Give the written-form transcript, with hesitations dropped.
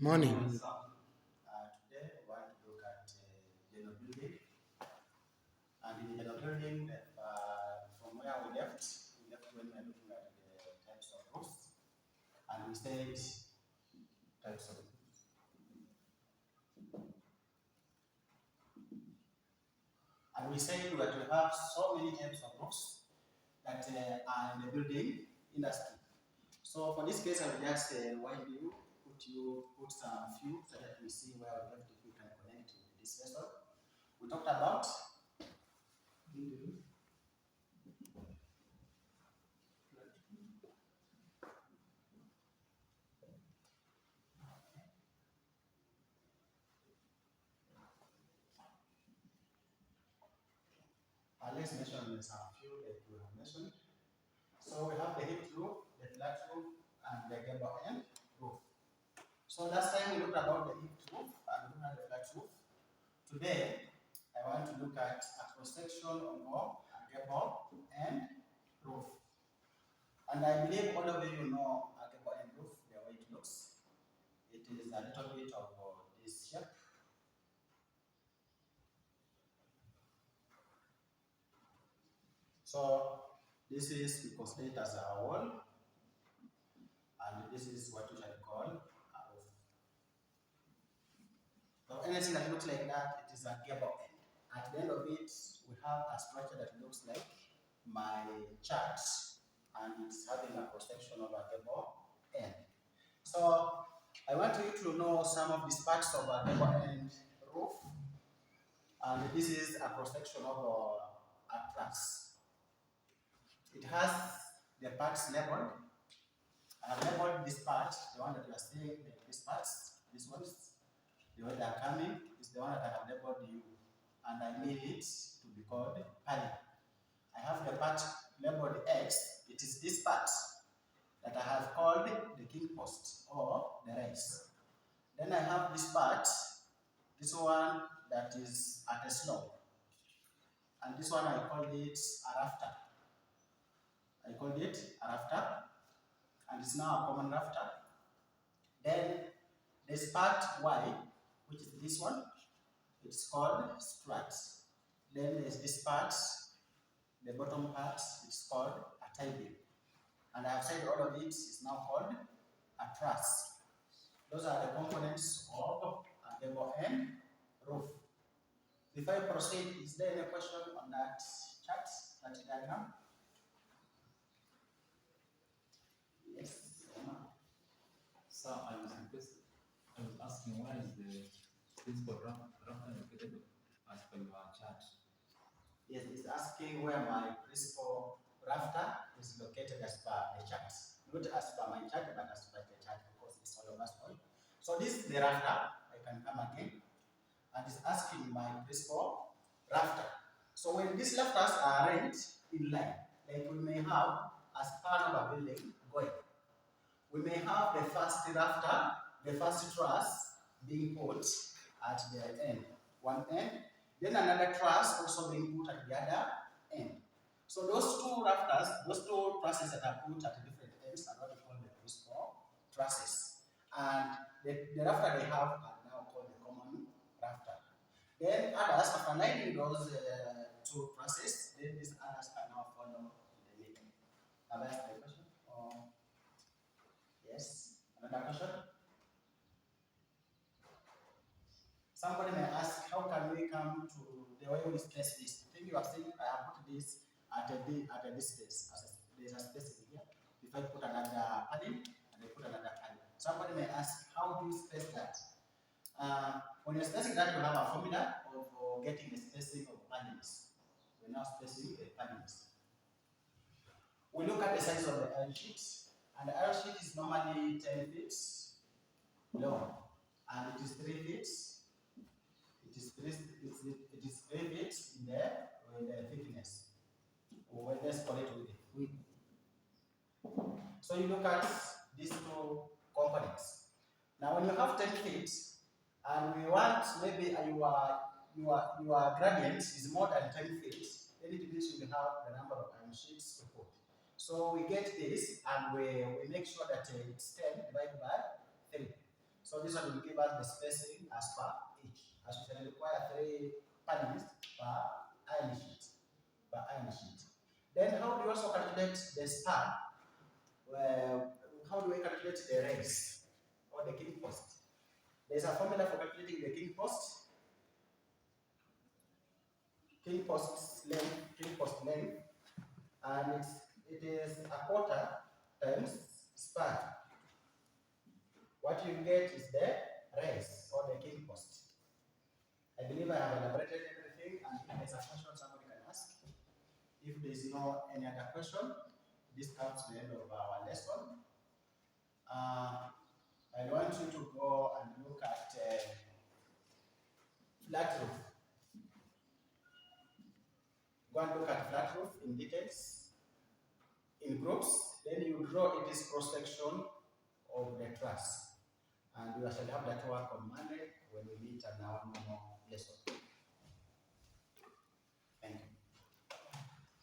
Morning. Today we want to look at general building. And in general building, from where we left when we were looking at the types of roofs, and we said types of and we said that we have so many types of roofs that are in the building industry. So for this case, I will just wind you, put some few so that we see where we left if we can connect with this vessel. We talked about let's mention some few that we have mentioned. So we have the hip roof, the flat roof, and the gable end roof. So last time we looked about the hip roof and we looked at the flat roof. Today I want to look at a cross section of a gable end roof. And I believe all of you know a gable end roof, the way it looks. It is a little bit of this shape. So this is, we consider it as a wall, and this is what we shall call a roof. So anything that looks like that, it is a gable end. At the end of it, we have a structure that looks like my chart, and it's having a cross section of a gable end. So I want you to know some of these parts of a gable end roof, and this is a cross section of a truss. It has the parts labeled. I have labeled this part, the one that you are seeing, these parts, these ones. The way they are coming is the one that I have labeled you, and I need it to be called piling. I have the part labeled X. It is this part that I have called the king post or the raise. Then I have this part, this one that is at a slope, and this one I called it a rafter. I called it a rafter, and it's now a common rafter. Then there's part Y, which is this one. It's called strut. Then there's this part, the bottom part, it's called a tie beam. And I have said all of it is now called a truss. Those are the components of a gable end roof. Before I proceed, is there any question on that chart, that diagram? Yes. So I was asking where is the principal router located as per your chart? Yes, it's asking where my principal rafter is located as per the chart. Not as per my chart, but as per the chart, because it's all of us all. So this is the rafter. I can come again. And it's asking my principal rafter. So when these rafters are arranged in line, like we may have a span of a building going, we may have the first rafter, the first truss being put at the end, one end, then another truss also being put at the other end. So those two rafters, those two trusses that are put at different ends are what we call the principal trusses. And the rafter they have are now called the common rafter. Then others, after lining those two trusses, then these others can now follow the middle. Have I asked the question? Or yes? Another question? Somebody may ask, how can we come to the way we space this? I think you are saying I have put this at a distance. There's a space here. If I put another panel and I put another panel. Somebody may ask, how do you space that? When you're spacing that, you have a formula of getting the spacing of panels. We're now spacing the panels. We look at the size of the iron sheet, and the iron sheet is normally 10 feet long, and it is 3 feet. It is 3 feet in the thickness, or let's call it width. So you look at these two components. Now, when you have 10 feet, and we want maybe your gradient is more than 10 feet, then it means you have the number of iron sheets to put. So we get this, and we make sure that it's 10 divided by 3. So this one will give us the spacing as per each. As we shall require 3 panelists per iron sheet. Then how do you also calculate the span? Well, how do we calculate the raise or the king post? There's a formula for calculating the king post. King post length, and it is a quarter times span. What you get is the raise or the king post. I believe I have elaborated everything, and if there's a question somebody can ask. If there is no any other question, this comes to the end of our lesson. I want you to go and look at flat roof. Go and look at flat roof in details, in groups. Then you draw its cross section of the truss. And we shall have that work on Monday when we meet at our normal lesson.